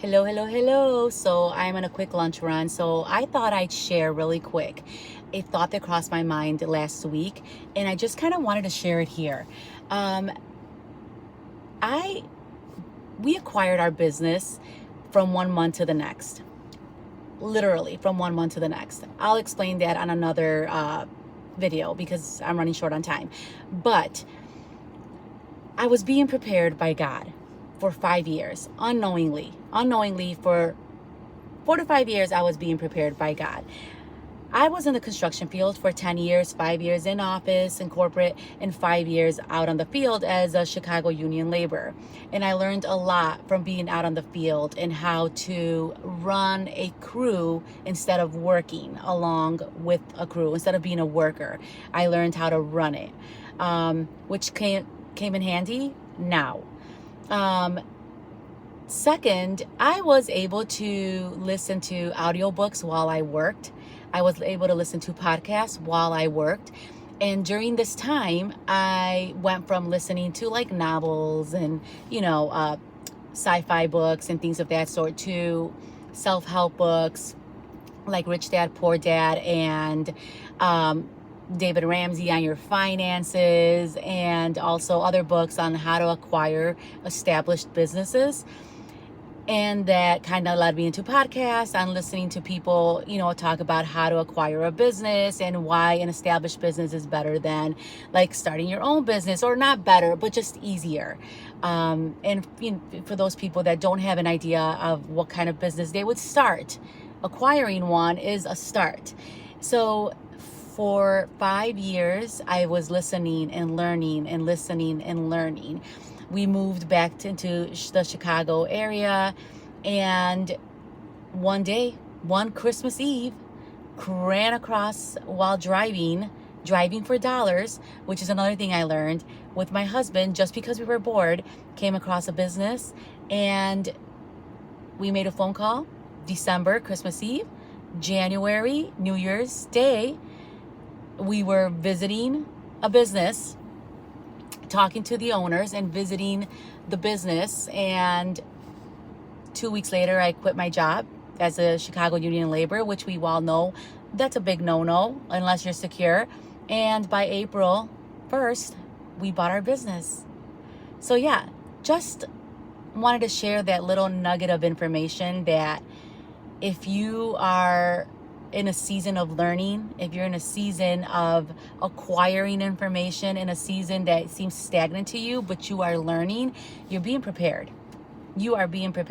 Hello, hello, hello. So I'm on a quick lunch run. So I thought I'd share really quick a thought that crossed my mind last week, and I just kind of wanted to share it here. Um, I we acquired our business from 1 month to the next, literally from 1 month to the next. I'll explain that on another video because I'm running short on time. But I was being prepared by God for 5 years, unknowingly for 4 to 5 years. I was being prepared by God. I was in the construction field for 10 years, 5 years in office and corporate, and 5 years out on the field as a Chicago union laborer. And I learned a lot from being out on the field and how to run a crew instead of working along with a crew, instead of being a worker. I learned how to run it, which came in handy now. Second, I was able to listen to audiobooks while I worked. I was able to listen to podcasts while I worked. And during this time, I went from listening to like novels and, sci-fi books and things of that sort to self-help books like Rich Dad, Poor Dad, and David Ramsey on your finances, and also other books on how to acquire established businesses. And that kind of led me into podcasts on listening to people, talk about how to acquire a business and why an established business is better than like starting your own business, or not better, but just easier. And for those people that don't have an idea of what kind of business they would start, acquiring one is a start. So for 5 years, I was listening and learning and listening and learning. We moved back into the Chicago area, and one Christmas Eve, ran across while driving for dollars, which is another thing I learned with my husband. Just because we were bored, came across a business, and we made a phone call. December, Christmas Eve, January, New Year's Day, we were visiting a business, talking to the owners and visiting the business. And 2 weeks later, I quit my job as a Chicago union laborer, which we all know that's a big no-no unless you're secure. And by April 1st, we bought our business. So yeah, just wanted to share that little nugget of information that if you are in a season of learning, if you're in a season of acquiring information, in a season that seems stagnant to you, but you are learning, you're being prepared. You are being prepared.